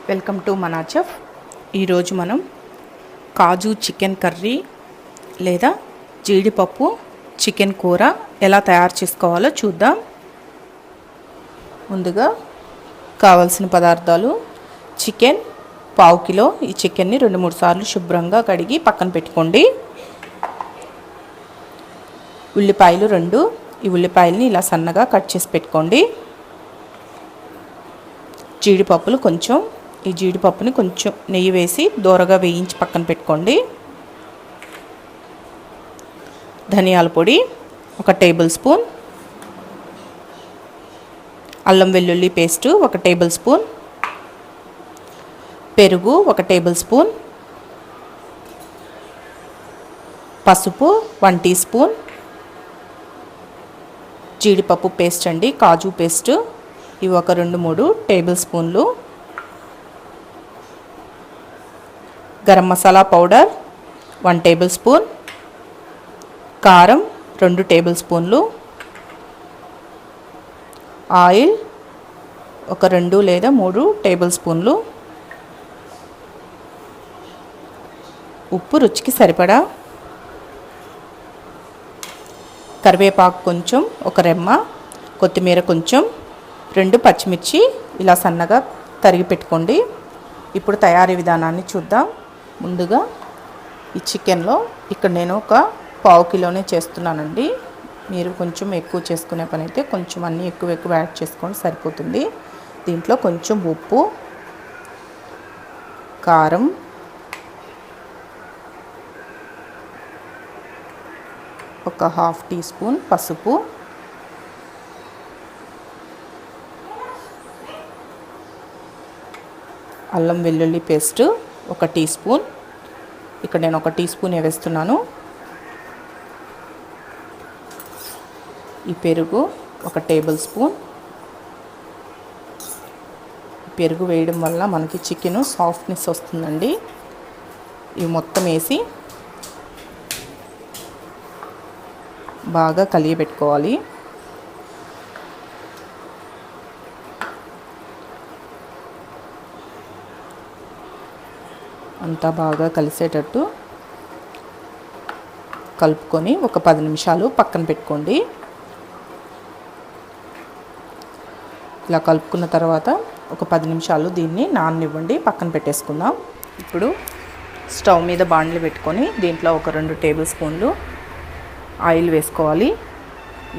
Welcome to మనా chef. ఈరోజు మనం కాజు చికెన్ కర్రీ లేదా జీడిపప్పు చికెన్ కూర ఎలా తయారు చేసుకోవాలో చూద్దాం. ముందుగా కావాల్సిన పదార్థాలు: చికెన్ పావు కిలో. ఈ చికెన్ని 2-3 సార్లు శుభ్రంగా కడిగి పక్కన పెట్టుకోండి. ఉల్లిపాయలు 2. ఈ ఉల్లిపాయలని ఇలా సన్నగా కట్ చేసి పెట్టుకోండి. జీడిపప్పులు కొంచెం. ఈ జీడిపప్పుని కొంచెం నెయ్యి వేసి దోరగా వేయించి పక్కన పెట్టుకోండి. ధనియాల పొడి 1 టేబుల్ స్పూన్, అల్లం వెల్లుల్లి పేస్టు 1 టేబుల్ స్పూన్, పెరుగు 1 టేబుల్ స్పూన్, పసుపు 1 టీ స్పూన్, జీడిపప్పు పేస్ట్ అండి, కాజు పేస్ట్ ఇవి 2-3 టేబుల్ స్పూన్లు, garam masala powder 1 table spoon, కారం 2 టేబుల్ స్పూన్లు, ఆయిల్ 2 లేదా 3 టేబుల్ స్పూన్లు, ఉప్పు రుచికి సరిపడా, కరివేపాకు కొంచెం 1 రెమ్మ, కొత్తిమీర కొంచెం, 2 పచ్చిమిర్చి ఇలా సన్నగా తరిగి పెట్టుకోండి. ఇప్పుడు తయారీ విధానాన్ని చూద్దాం. ముందుగా ఈ చికెన్లో ఇక్కడ నేను 1 పావు కిలోనే చేస్తున్నానండి. మీరు కొంచెం ఎక్కువ చేసుకునే పని అయితే కొంచెం అన్నీ ఎక్కువ యాడ్ చేసుకోండి, సరిపోతుంది. దీంట్లో కొంచెం ఉప్పు, కారం, ఒక 1/2 టీ స్పూన్ పసుపు, అల్లం వెల్లుల్లి పేస్ట్ 1 టీ స్పూన్. ఇక్కడ నేను 1 టీ స్పూన్ వేస్తున్నాను. ఈ పెరుగు 1 టేబుల్ స్పూన్. పెరుగు వేయడం వల్ల మనకి చికెన్ సాఫ్ట్నెస్ వస్తుందండి. ఇవి మొత్తం వేసి బాగా కలియబెట్టుకోవాలి. అంతా బాగా కలిసేటట్టు కలుపుకొని ఒక 10 నిమిషాలు పక్కన పెట్టుకోండి. ఇలా కలుపుకున్న తర్వాత ఒక 10 నిమిషాలు దీన్ని నాననివ్వండి, పక్కన పెట్టేసుకుందాం. ఇప్పుడు స్టవ్ మీద బాండ్లు పెట్టుకొని దీంట్లో ఒక 2 టేబుల్ స్పూన్లు ఆయిల్ వేసుకోవాలి.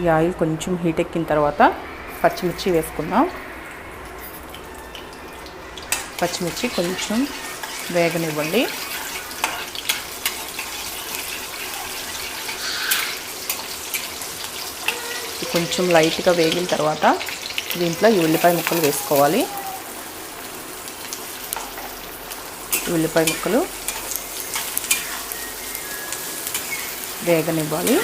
ఈ ఆయిల్ కొంచెం హీట్ ఎక్కిన తర్వాత పచ్చిమిర్చి వేసుకుందాం. పచ్చిమిర్చి కొంచెం వేగనివ్వండి. కొంచెం లైట్గా వేగిన తర్వాత దీంట్లో ఈ ఉల్లిపాయ ముక్కలు వేసుకోవాలి. ఉల్లిపాయ ముక్కలు వేగనివ్వాలి.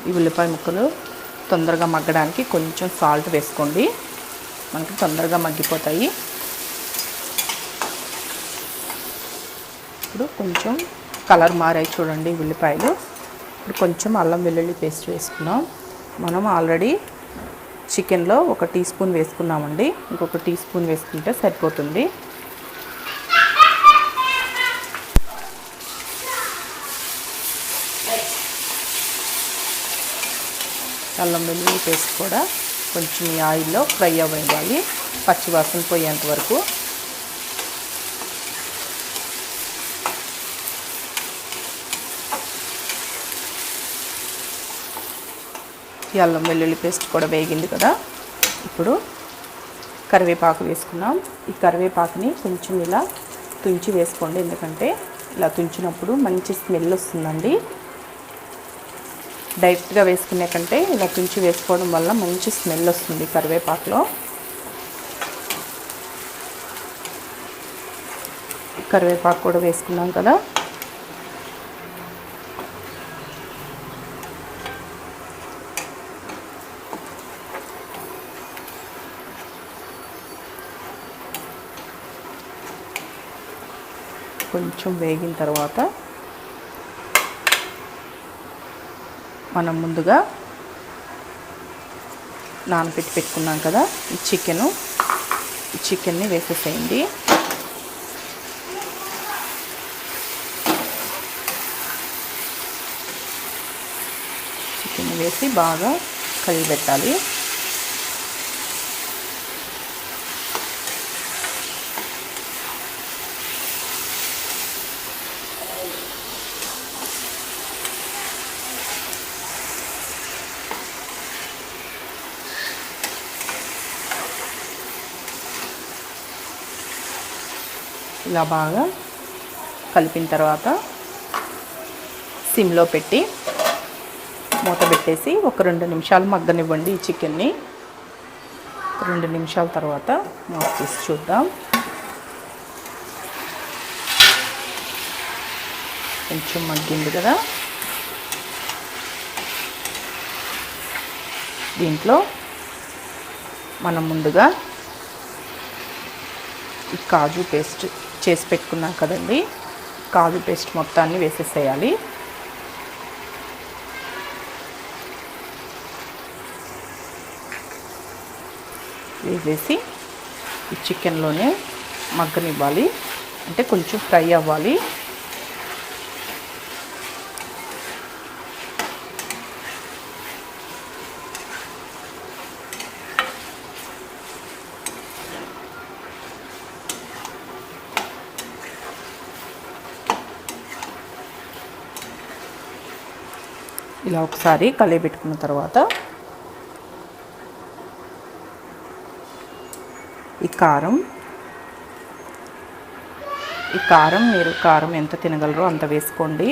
ఈ ఉల్లిపాయ ముక్కలు తొందరగా మగ్గడానికి కొంచెం సాల్ట్ వేసుకోండి, మనకి తొందరగా మగ్గిపోతాయి. ఇప్పుడు కొంచెం కలర్ మారాయి చూడండి ఉల్లిపాయలు. ఇప్పుడు కొంచెం అల్లం వెల్లుల్లి పేస్ట్ వేసుకున్నాం. మనం ఆల్రెడీ చికెన్లో 1 టీ స్పూన్ వేసుకున్నామండి, ఇంకొక టీ స్పూన్ వేసుకుంటే సరిపోతుంది. అల్లం వెల్లుల్లి పేస్ట్ కూడా కొంచెం ఈ ఆయిల్లో ఫ్రై అవ్వాలి, పచ్చివాసన పోయేంత వరకు. ఈ అల్లం వెల్లుల్లి పేస్ట్ కూడా వేగింది కదా. ఇప్పుడు కరివేపాకు వేసుకున్నాం. ఈ కరివేపాకుని కొంచెం ఇలా తుంచి వేసుకోండి, ఎందుకంటే ఇలా తుంచినప్పుడు మంచి స్మెల్ వస్తుందండి. డైరెక్ట్గా వేసుకునే కంటే ఇలా తుంచి వేసుకోవడం వల్ల మంచి స్మెల్ వస్తుంది కరివేపాకులో. కరివేపాకు కూడా వేసుకున్నాం కదా. కొంచెం వేగిన తర్వాత మనం ముందుగా నానబెట్టి పెట్టుకున్నాం కదా ఈ చికెన్ని వేసేసేయండి. చికెన్ వేసి బాగా కలిపెట్టాలి. ఇలా బాగా కలిపిన తర్వాత సిమ్లో పెట్టి మూత పెట్టేసి ఒక 2 నిమిషాలు మగ్గనివ్వండి ఈ చికెన్ని. 2 నిమిషాల తర్వాత మూత తీసి చూద్దాం. కొంచెం మగ్గింది కదా. దీంట్లో మనం ముందుగా ఈ కాజు పేస్ట్ చేసి పెట్టుకున్నాం కదండి, కాజు పేస్ట్ మొత్తాన్ని వేసేసేయాలి. వేసేసి ఈ చికెన్లోనే మగ్గనివ్వాలి, అంటే కొంచెం ఫ్రై అవ్వాలి. ఇలా ఒకసారి కలిపెట్టుకున్న తర్వాత ఈ కారం మీరు కారం ఎంత తినగలరో అంత వేసుకోండి.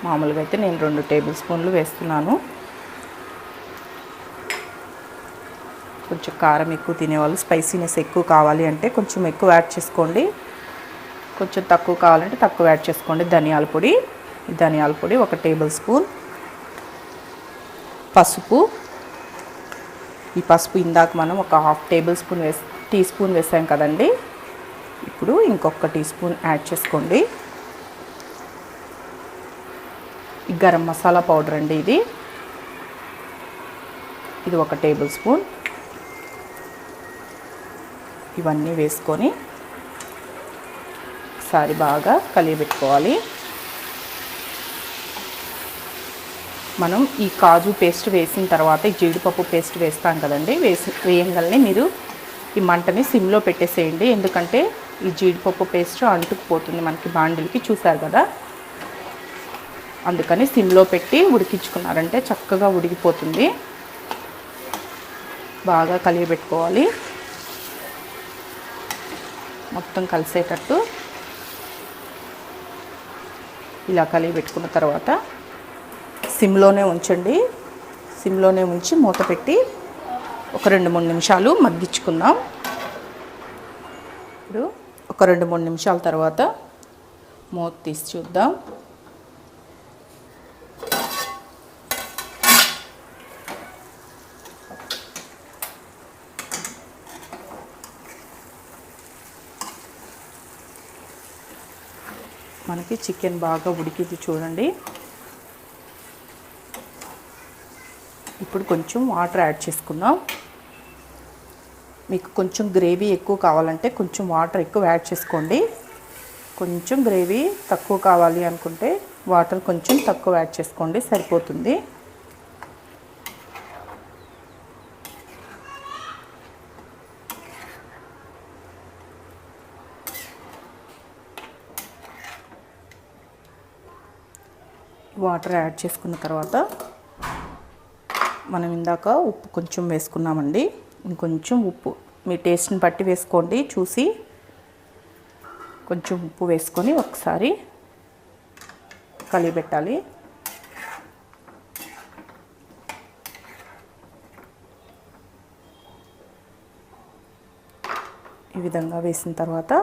మామూలుగా అయితే నేను 2 టేబుల్ స్పూన్లు వేస్తున్నాను. కొంచెం కారం ఎక్కువ తినేవాళ్ళు, స్పైసీనెస్ ఎక్కువ కావాలి అంటే కొంచెం ఎక్కువ యాడ్ చేసుకోండి, కొంచెం తక్కువ కావాలంటే తక్కువ యాడ్ చేసుకోండి. ధనియాల పొడి 1 టేబుల్ స్పూన్, పసుపు, ఈ పసుపు ఇందాక మనం ఒక 1/2 టేబుల్ స్పూన్ టీ స్పూన్ వేసాం కదండి, ఇప్పుడు ఇంకొక టీ స్పూన్ యాడ్ చేసుకోండి. ఈ గరం మసాలా పౌడర్ అండి, ఇది 1 టేబుల్ స్పూన్. ఇవన్నీ వేసుకొని ఒకసారి బాగా కలియబెట్టుకోవాలి. మనం ఈ కాజు పేస్ట్ వేసిన తర్వాత ఈ జీడిపప్పు పేస్ట్ వేస్తాం కదండి, వేయంగానే మీరు ఈ మంటని సిమ్లో పెట్టేసేయండి. ఎందుకంటే ఈ జీడిపప్పు పేస్ట్ అంటుకుపోతుంది మనకి బాండిల్కి, చూసారు కదా. అందుకని సిమ్లో పెట్టి ఉడికించుకున్నారంటే చక్కగా ఉడికిపోతుంది. బాగా కలియబెట్టుకోవాలి, మొత్తం కలిసేటట్టు. ఇలా కలియబెట్టుకున్న తర్వాత సిమ్లోనే ఉంచండి. సిమ్లోనే ఉంచి మూత పెట్టి ఒక 2-3 నిమిషాలు మగ్గించుకుందాం. ఇప్పుడు ఒక 2-3 నిమిషాల తర్వాత మూత తీసి చూద్దాం. మనకి చికెన్ బాగా ఉడికింది చూడండి. ఇప్పుడు కొంచెం వాటర్ యాడ్ చేసుకుందాం. మీకు కొంచెం గ్రేవీ ఎక్కువ కావాలంటే కొంచెం వాటర్ ఎక్కువ యాడ్ చేసుకోండి. కొంచెం గ్రేవీ తక్కువ కావాలి అనుకుంటే వాటర్ కొంచెం తక్కువ యాడ్ చేసుకోండి, సరిపోతుంది. వాటర్ యాడ్ చేసుకున్న తర్వాత మనం ఇందాక ఉప్పు కొంచెం వేసుకున్నామండి, ఇంకొంచెం ఉప్పు మీ టేస్ట్ని బట్టి వేసుకోండి. చూసి కొంచెం ఉప్పు వేసుకొని ఒకసారి కలిపెట్టాలి. ఈ విధంగా వేసిన తర్వాత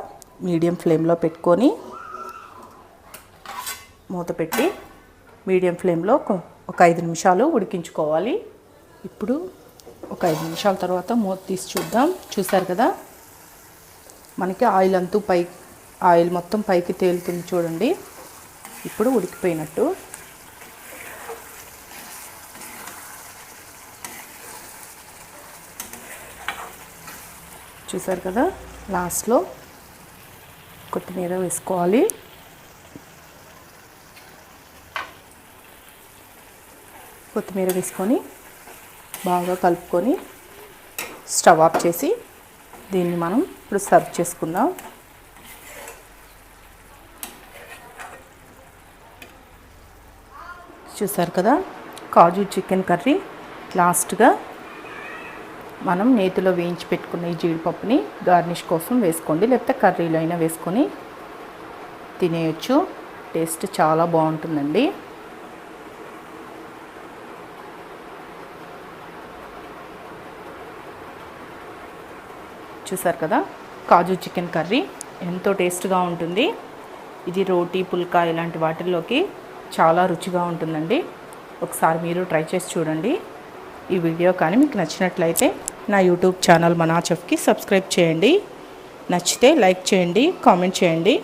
మీడియం ఫ్లేమ్లో పెట్టుకొని మూత పెట్టి మీడియం ఫ్లేమ్లో ఒక 5 నిమిషాలు ఉడికించుకోవాలి. ఇప్పుడు ఒక 5 నిమిషాల తర్వాత మూత తీసి చూద్దాం. చూసారు కదా, మనకి ఆయిల్ మొత్తం పైకి తేలుతుంది చూడండి. ఇప్పుడు ఉడికిపోయినట్టు. చూసారు కదా, లాస్ట్లో కొత్తిమీర వేసుకోవాలి. కొత్తిమీర వేసుకొని బాగా కలుపుకొని స్టవ్ ఆఫ్ చేసి దీన్ని మనం ఇప్పుడు సర్వ్ చేసుకుందాం. చూసారు కదా, కాజు చికెన్ కర్రీ. లాస్ట్గా మనం నేతిలో వేయించి పెట్టుకున్న ఈ జీడిపప్పుని గార్నిష్ కోసం వేసుకోండి, లేకపోతే కర్రీలో అయినా వేసుకొని తినేయచ్చు. టేస్ట్ చాలా బాగుంటుందండి. చూసారు కదా, కాజు చికెన్ కర్రీ ఎంతో టేస్ట్గా ఉంటుంది. ఇది రోటీ, పుల్కా ఇలాంటి వాటిల్లోకి చాలా రుచిగా ఉంటుందండి. ఒకసారి మీరు ట్రై చేసి చూడండి. ఈ వీడియో కానీ మీకు నచ్చినట్లయితే నా యూట్యూబ్ ఛానల్ మనా చెఫ్కి సబ్స్క్రైబ్ చేయండి. నచ్చితే లైక్ చేయండి, కామెంట్ చేయండి.